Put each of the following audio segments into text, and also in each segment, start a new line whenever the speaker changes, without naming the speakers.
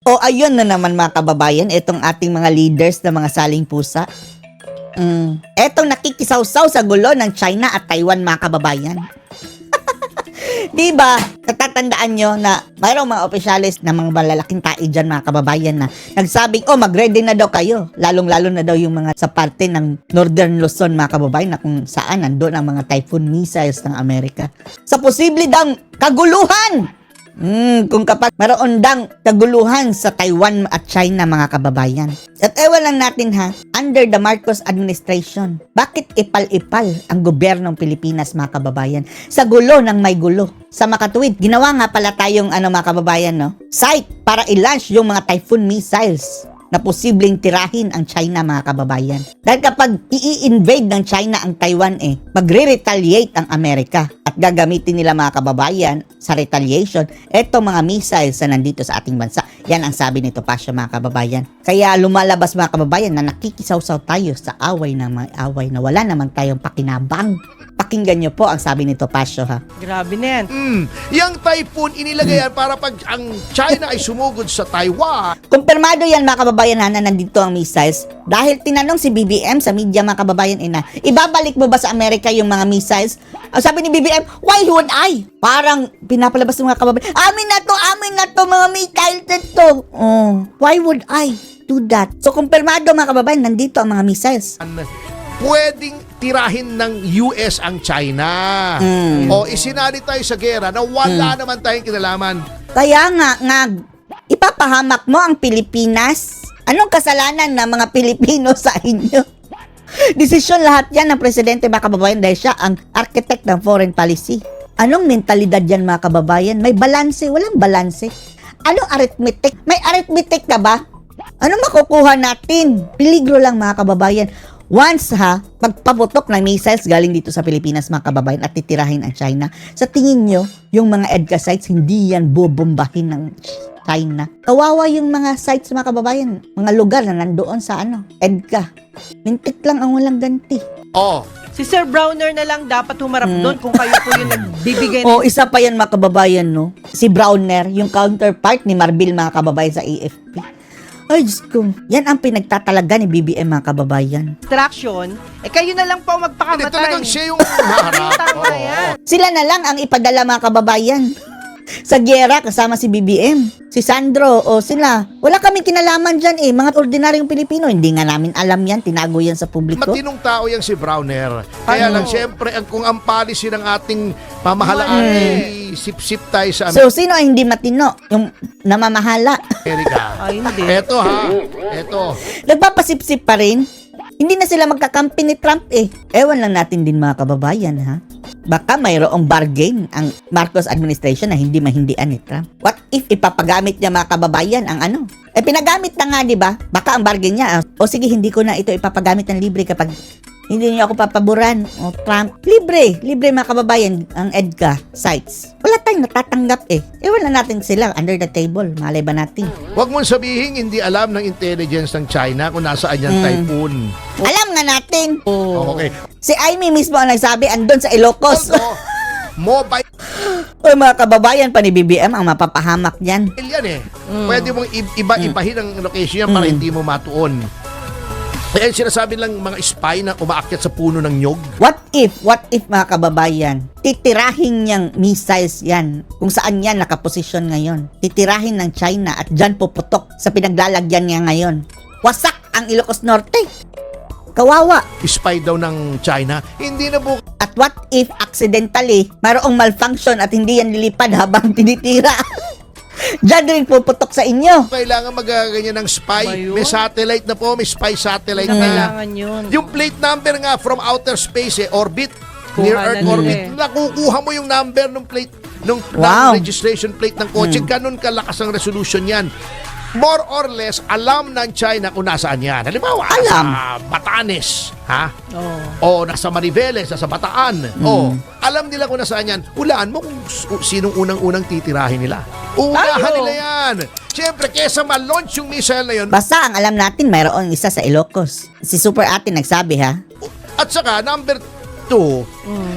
O ayun na naman mga kababayan, itong ating mga leaders na mga saling pusa. Etong nakikisaw-saw sa gulo ng China at Taiwan mga kababayan. Diba, natatandaan nyo na mayroong mga opisyalis na mga malalaking tai dyan mga kababayan na nagsabing, mag-ready na daw kayo. Lalong-lalo na daw yung mga sa parte ng Northern Luzon mga kababayan na kung saan nandun ang mga typhoon missiles ng Amerika. Sa posible daw kaguluhan! Kung kapag mayroon dang kaguluhan sa Taiwan at China mga kababayan. At ewan lang natin ha, under the Marcos administration, bakit ipal-ipal ang gobyernong Pilipinas mga kababayan sa gulo ng may gulo? Sa makatuwid, ginawa nga pala tayong mga kababayan, no? Site para i-launch yung mga typhoon missiles na posibleng tirahin ang China mga kababayan. Dahil kapag i-invade ng China ang Taiwan magre-retaliate ang Amerika at gagamitin nila mga kababayan sa retaliation etong mga missiles na nandito sa ating bansa. Yan ang sabi nito Pasio mga kababayan. Kaya lumalabas mga kababayan na nakikisaw-saw tayo sa away ng mga away na wala naman tayong pakinabang. Pakinggan nyo po ang sabi nito Pasio ha.
Grabe na yan.
Yung typhoon inilagay yan para pag ang China ay sumugod sa Taiwan.
Kumpirmado yan mga kababayan na nandito ang missiles dahil tinanong si BBM sa media mga kababayan ibabalik mo ba sa Amerika yung mga missiles? Ang sabi ni BBM, why would I? Parang pinapalabas ng mga kababayan, amin na to mga missiles na to. Why would I do that? So kumpirmado mga kababayan, nandito ang mga missiles.
Pwedeng tirahin ng US ang China. O isinali tayo sa gera na wala naman tayong kinalaman.
Kaya nga, ipapahamak mo ang Pilipinas? Anong kasalanan ng mga Pilipino sa inyo? Desisyon lahat yan ng Presidente mga kababayan dahil siya ang architect ng foreign policy. Anong mentalidad yan mga kababayan? May balanse? Walang balanse. Anong arithmetic? May arithmetic ka ba? Anong makukuha natin? Peligro lang mga kababayan. Once pagpaputok ng missiles galing dito sa Pilipinas mga kababayan at titirahin ang China, sa tingin nyo, yung mga EDCA sites, hindi yan bobombahin ng China. Kawawa yung mga sites mga kababayan, mga lugar na nandoon sa EDCA. Mintik lang ang walang ganti.
Si Sir Browner na lang dapat humarap doon kung kayo po yung nagbibigay
Isa pa yan mga kababayan, no? Si Browner, yung counterpart ni Marbil mga kababayan sa AFP. Ay, Diyos ko. Yan ang pinagtatalaga ni BBM mga kababayan.
instruction. Kayo na lang po
Hindi,
magpakamatay.
talagang siya yung harap.
Tama yan.
Sila na lang ang ipadala mga kababayan. Sa giyera kasama si BBM, si Sandro o sila. Wala kaming kinalaman dyan mga ordinaryong Pilipino. Hindi nga namin alam yan, tinago yan sa publiko.
Matinong tao yan si Browner. Kaya lang siyempre, kung ang policy ng ating pamahalaan sip-sip tayo sa
So, sino ang hindi matino? Yung namamahala.
Amerika.
Ay, hindi.
Eto.
Nagpapasip-sip pa rin. Hindi na sila magkakampi ni Trump Ewan lang natin din mga kababayan Baka mayroong bargain ang Marcos administration na hindi mahindian ni Trump. What if ipapagamit niya mga kababayan ang pinagamit na nga, di ba? Baka ang bargain niya, o sige, hindi ko na ito ipapagamit ng libre kapag hindi niyo ako papaboran. O Trump, libre mga kababayan ang EDCA sites. Wala tayong natatanggap Ewan lang natin sila under the table. Malay ba natin?
Huwag mong sabihin hindi alam ng intelligence ng China kung nasaan yung typhoon.
Alam nga natin.
Okay.
Si Aimee mismo ang nagsabi, andun sa Ilocos.
Mobile
O mga kababayan pa ni BBM ang mapapahamak yan.
yan Pwede mong ibahin ang location yan para hindi mo matuon. Kaya sinasabi lang mga spy na umaakyat sa puno ng nyog.
What if mga kababayan, titirahin niyang missiles yan kung saan yan nakaposisyon ngayon. Titirahin ng China at dyan puputok sa pinaglalagyan niya ngayon. Wasak ang Ilocos Norte. Kawawa.
Spy daw ng China. Hindi na po.
At what if accidentally mayroong malfunction at hindi yan lilipad habang tinitira? Diyan rin puputok sa inyo.
Kailangan magaganyan ng spy. May satellite na po. May spy satellite na.
Kailangan yun.
Yung plate number nga from outer space orbit. Near Earth orbit. Nakukuha mo yung number ng plate ng registration plate ng kotse. Ganun kalakas ang resolution yan. More or less, alam ng China kung nasaan yan. Halimbawa, sa Batanes, o nasa Mariveles, nasa Bataan. Alam nila kung nasaan yan. Hulaan mo kung sinong unang-unang titirahin nila. Unahan nila yan. Siyempre, kesa ma-launch yung missile na yun.
Basta ang alam natin, mayroong isa sa Ilocos. Si Super Ate nagsabi
At saka, number dito,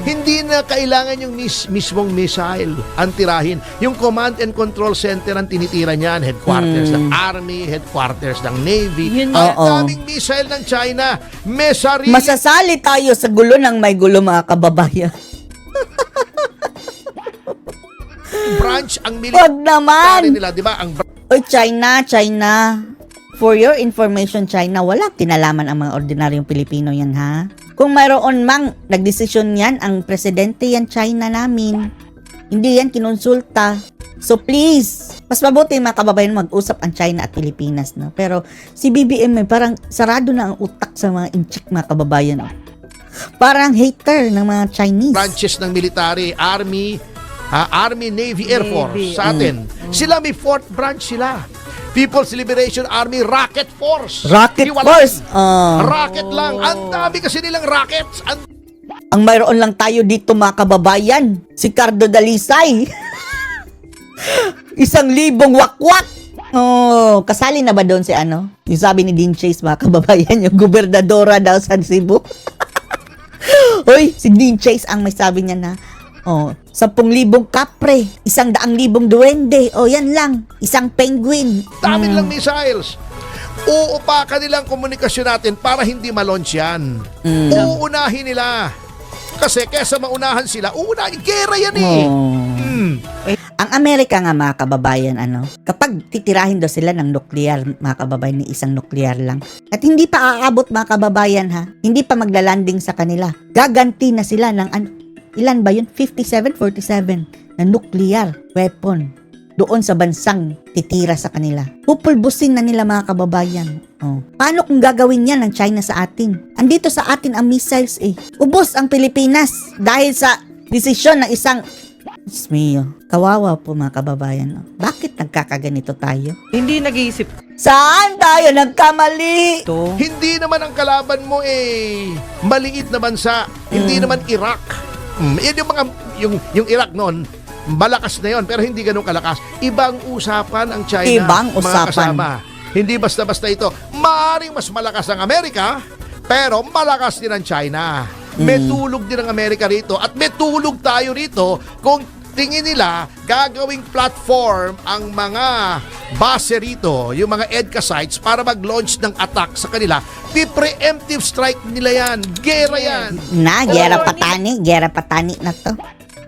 hindi na kailangan yung mismong missile ang tirahin. Yung command and control center ang tinitira niyan, headquarters ng Army, headquarters ng Navy.
Yun
Ang
Oo.
daming missile ng China. May sarili
Masasali tayo sa gulo ng may gulo, mga kababayan.
branch ang military
Wag naman!
nila, di ba? Ang
Oy, China. For your information, China, wala kinalaman ang mga ordinaryong Pilipino yan, ha? Kung mayroon mang nagdesisyon yan, ang presidente yan, China namin. Hindi yan kinonsulta. So please, mas mabuti mga kababayan mag-usap ang China at Pilipinas, no? Pero si BBM parang sarado na ang utak sa mga inchik, mga kababayan, no? Parang hater ng mga Chinese.
branches ng military, Army, Navy, Air Force
Navy.
sa atin. Sila may fourth branch sila. People's Liberation Army Rocket Force.
Rocket
Hiwalay.
Force.
Rocket lang. Ang dami kasi nilang rockets.
Ang mayroon lang tayo dito, mga kababayan, si Cardo Dalisay. 1,000 wakwak. Oh, kasali na ba doon si ano? Yung sabi ni Dean Chase, mga kababayan, yung gobernadora daw sa Cebu. Hoy, si Dean Chase ang may sabi niya na, 10,000 kapre, 100,000 duwende, yan lang, isang penguin.
Dami nilang missiles. Uupakan nilang komunikasyon natin para hindi ma-launch yan. Uunahin nila. Kasi kesa maunahan sila, uunahin. Gera yan eh.
Ang Amerika nga, mga kababayan, kapag titirahin daw sila ng nuklear, mga kababayan, ni isang nuklear lang, at hindi pa aabot, mga kababayan, hindi pa maglalanding sa kanila, gaganti na sila ng ilan ba yun? 57, 47 na nuclear weapon doon sa bansang titira sa kanila. Pupulbusin na nila, mga kababayan. Paano kung gagawin yan ng China sa atin? Andito sa atin ang missiles eh. Ubos ang Pilipinas dahil sa desisyon ng isang kawawa po, mga kababayan. Bakit nagkakaganito tayo?
Hindi nag-iisip
Saan tayo nagkamali?
to.
Hindi naman ang kalaban mo maliit na bansa. Hindi naman Iraq. Yan yung mga yung Iraq noon, malakas na yon pero hindi ganun kalakas. Ibang usapan ang China.
Ibang
mga
usapan.
kasama. Hindi basta-basta ito. Maaring mas malakas ang Amerika, pero malakas din ang China. May tulog din ang Amerika rito at may tulog tayo rito kung tingin nila gagawing platform ang mga base rito, yung mga EDCA sites para mag-launch ng attack sa kanila. Preemptive strike nila yan. Gera yan.
Gera patani na to.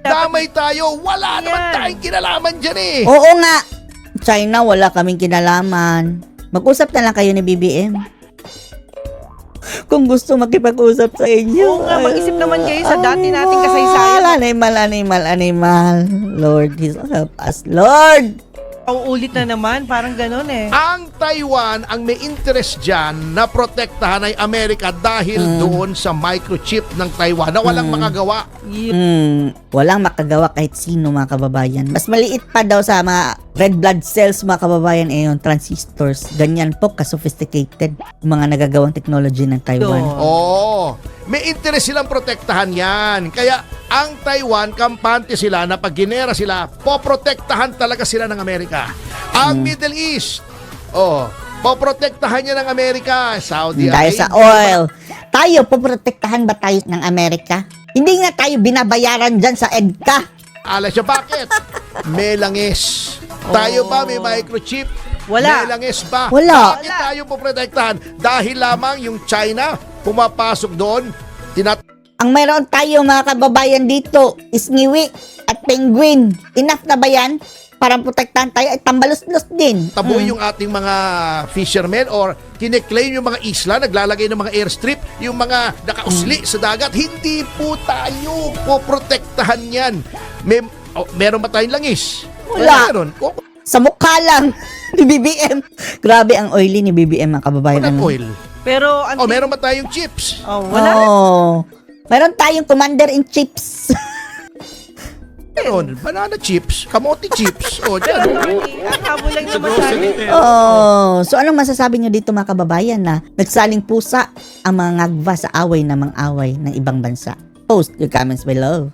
Damay tayo. Wala naman
Yan.
tayong kinalaman dyan eh.
Oo nga. China, wala kaming kinalaman. Mag-usap na lang kayo ni BBM. Kung gusto makipag-usap sa inyo.
Oo nga, mag-isip naman kayo sa dati nating kasaysayan.
Animal. Lord, help us, Lord.
Uulit na naman, parang ganun eh.
Ang Taiwan, ang may interest dyan na protektahan ay Amerika dahil doon sa microchip ng Taiwan na walang makagawa.
Walang makagawa kahit sino, mga kababayan. Mas maliit pa daw sa mga red blood cells, mga kababayan, yung transistors. Ganyan po ka-sophisticated yung mga nagagawang technology ng Taiwan.
Oo. May interest silang protektahan yan. Kaya ang Taiwan, kampante sila na pag ginera sila, poprotektahan talaga sila ng Amerika. Ang Middle East, poprotektahan niya ng Amerika. Saudi
Dahil sa oil. Tayo, poprotektahan ba tayo ng Amerika? Hindi nga tayo binabayaran dyan sa EDCA.
Alas siya, bakit? May langis. Tayo ba may microchip?
Wala.
May langis ba?
Wala.
Bakit tayo poprotektahan? Dahil lamang yung China pumapasok doon,
Ang mayroon tayo, mga kababayan, dito is ngiwi at penguin. Enough na ba yan? Para protektahan tayo ay tambalos-los din.
taboy yung ating mga fishermen or kine-claim yung mga isla, naglalagay ng mga airstrip, yung mga nakausli sa dagat. Hindi po tayo poprotektahan yan. Meron ba tayong langis?
Wala.
Meron.
Sa mukha lang ni BBM. Grabe ang oily ni BBM, mga kababayan.
Walang oil.
Pero,
Meron ba tayong chips?
wala rin.
Meron tayong commander-in-chiefs.
Meron. Banana chips, kamote chips. Dyan.
Ang habol lang naman sa amin.
So anong masasabi nyo dito, mga kababayan, na nagsaling pusa ang mga ngagva sa away na mga away ng ibang bansa? Post your comments below.